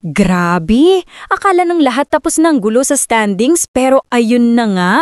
Grabe! Akala ng lahat tapos ng gulo sa standings pero ayun na nga.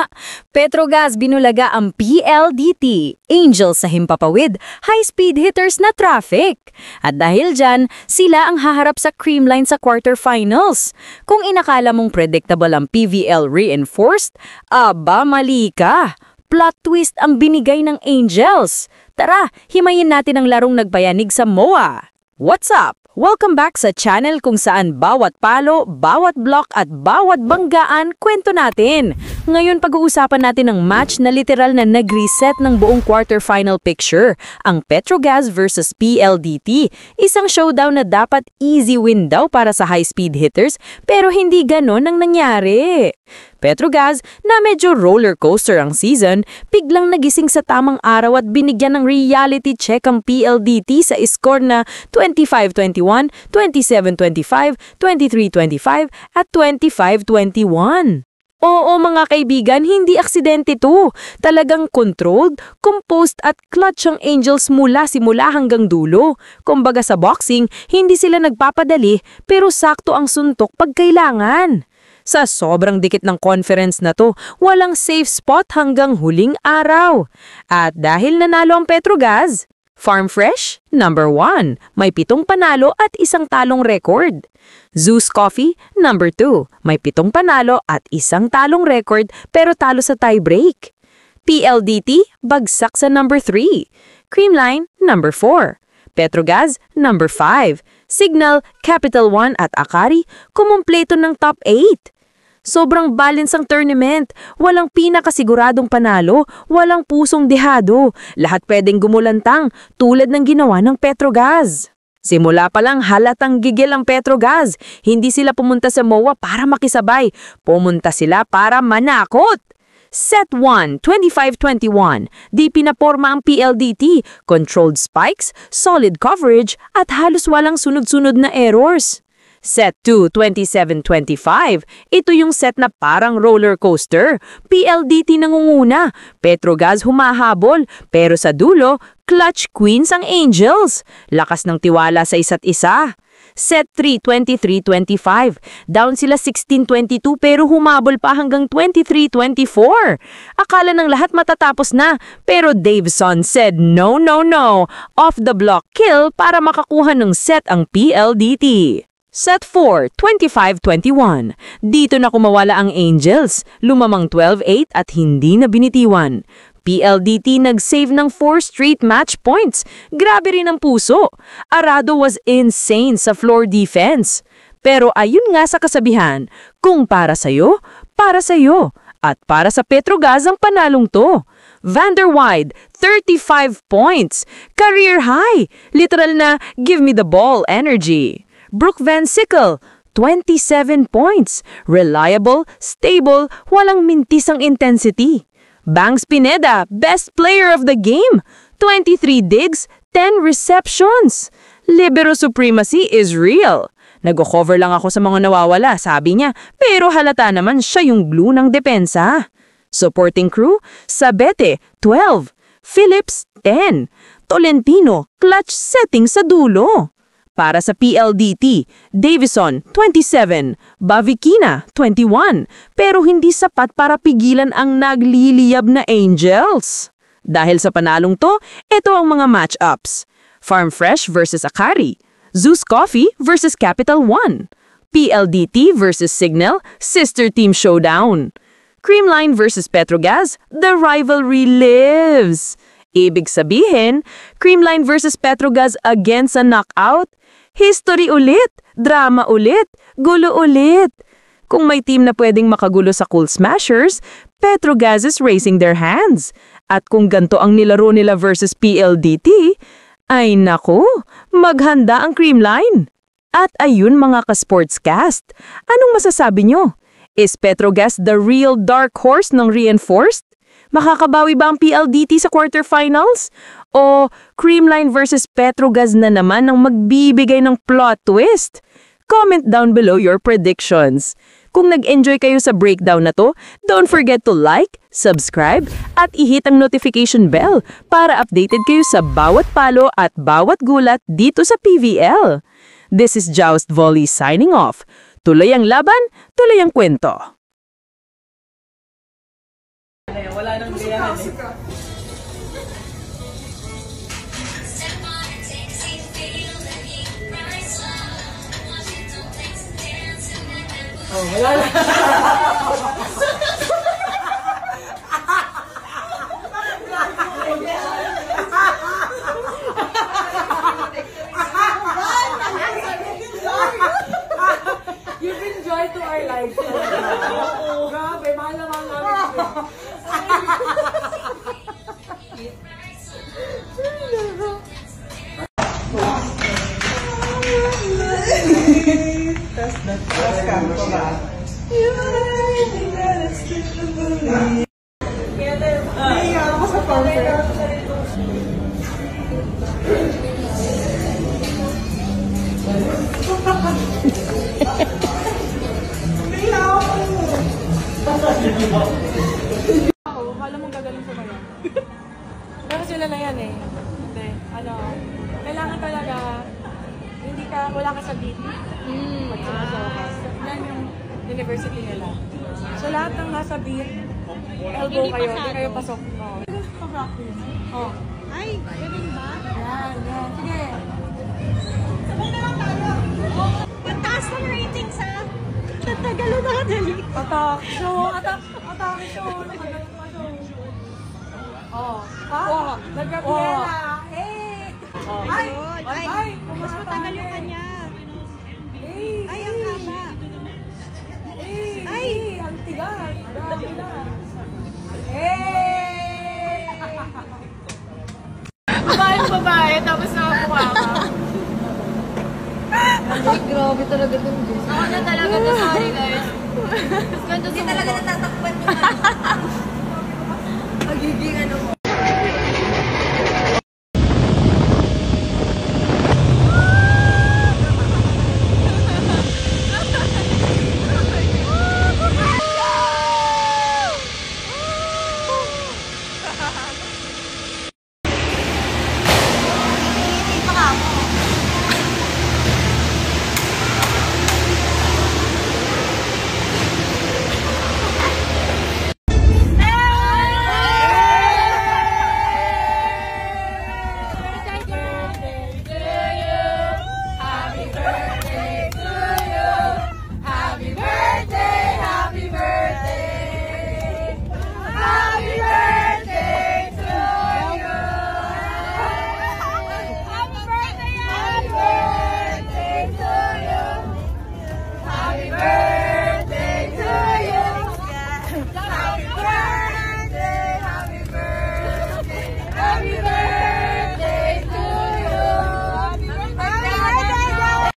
Petrogas binulaga ang PLDT, Angels sa himpapawid, high-speed hitters na traffic. At dahil dyan, sila ang haharap sa Creamline sa quarterfinals. Kung inakala mong predictable ang PVL Reinforced, aba mali ka. Plot twist ang binigay ng Angels. Tara, himayin natin ang larong nagbayanig sa MOA. What's up? Welcome back sa channel kung saan bawat palo, bawat block at bawat banggaan kwento natin. Ngayon pag-uusapan natin ang match na literal na nag-reset ng buong quarterfinal picture, ang Petrogas versus PLDT. Isang showdown na dapat easy win daw para sa high-speed hitters pero hindi ganon ang nangyari. Petrogas, na medyo roller coaster ang season, biglang nagising sa tamang araw at binigyan ng reality check ang PLDT sa score na 25-21, 27-25, 23-25 at 25-21. Oo mga kaibigan, hindi aksidente to. Talagang controlled, composed at clutch ang Angels mula simula hanggang dulo. Kumbaga sa boxing, hindi sila nagpapadali pero sakto ang suntok pag kailangan. Sa sobrang dikit ng conference na to, walang safe spot hanggang huling araw. At dahil nanalo ang Petrogas, Farm Fresh, number 1, may 7 panalo at 1 talong record. Zeus Coffee, number 2, may 7 panalo at 1 talong record pero talo sa tiebreak. PLDT, bagsak sa number 3. Creamline, number 4. Petrogas, number 5. Signal, Capital One at Akari, kumumpleto ng top 8. Sobrang balance ang tournament. Walang pinakasiguradong panalo, walang pusong dehado. Lahat pwedeng gumulantang tulad ng ginawa ng Petrogas. Simula pa lang halatang gigil ang Petrogas. Hindi sila pumunta sa MOA para makisabay. Pumunta sila para manakot. Set 1, 25-21. Di pinaporma ang PLDT, controlled spikes, solid coverage, at halos walang sunod-sunod na errors. Set 2, 27-25. Ito yung set na parang roller coaster. PLDT nangunguna, Petrogas humahabol, pero sa dulo, clutch queens ang Angels. Lakas ng tiwala sa isa't isa. Set 3, 23-25. Down sila 16-22 pero humabol pa hanggang 23-24. Akala ng lahat matatapos na, pero Davison said no, no, no. Off the block kill para makakuha ng set ang PLDT. Set 4, 25-21. Dito na kumawala ang Angels, lumamang 12-8 at hindi na binitiwan. PLDT nag-save ng 4 straight match points. Grabe rin ang puso. Arado was insane sa floor defense. Pero ayun nga sa kasabihan, kung para sa'yo, para sa'yo. At para sa Petrogas ang panalong to. Vander Wide, 35 points. Career high. Literal na give me the ball energy. Brooke Van Sickle, 27 points. Reliable, stable, walang mintis ang intensity. Bangs Pineda, best player of the game. 23 digs, 10 receptions. Libero supremacy is real. Nag-cover lang ako sa mga nawawala, sabi niya, pero halata naman siya yung glue ng depensa. Supporting crew, Sabete, 12. Phillips, 10. Tolentino, clutch setting sa dulo. Para sa PLDT, Davison, 27, Bavikina, 21, pero hindi sapat para pigilan ang nagliliyab na Angels. Dahil sa panalong to, ito ang mga matchups. Farm Fresh versus Akari, Zeus Coffee versus Capital One, PLDT versus Signal, Sister Team Showdown. Creamline versus Petrogas, the rivalry lives. Ibig sabihin, Creamline versus Petrogas against a knockout, history ulit, drama ulit, gulo ulit. Kung may team na pwedeng makagulo sa Cool Smashers, Petrogas is raising their hands. At kung ganto ang nilaro nila versus PLDT, ay naku, maghanda ang Creamline. At ayun mga ka-sportscast, anong masasabi nyo? Is Petrogas the real dark horse ng Reinforced? Makakabawi ba ang PLDT sa quarterfinals? O Creamline versus Petrogas na naman ang magbibigay ng plot twist? Comment down below your predictions. Kung nag-enjoy kayo sa breakdown na to, don't forget to like, subscribe, at i-hit ang notification bell para updated kayo sa bawat palo at bawat gulat dito sa PVL. This is Joust Volley signing off. Tuloy ang laban, tuloy ang kwento. Wala nang gayahan eh. Oh, wala na. You bring joy to our lives. Grabe, mahal na mahal namin. Kala mong gagaling sa kanya. Pero sila na yan eh. Hindi, kailangan talaga, wala ka sa beat. Pag sumusawa ka. Yan yung university nila. So lahat ng nasa beat, elbow kayo, hindi kayo pasok. Oh. Ay, ganun ba? Yan. Sige. Sabay na lang tayo. Ang taas ng ratings ha. Tatagalo na kadali. Attack show. Nakagaling pa show. Oh. Ha? Nagkabiela. Hey! Ay! Mas matagal yung kanya. Hey! Ay, ang haba. Ay! Ang tigas. Grabe na. Hey! Babae, tapos nakakuha ka. Ay, grabe talaga dun, Diyos. Ako na talaga to, sorry guys. Hindi talaga natatakpan ko. Magiging ano mo.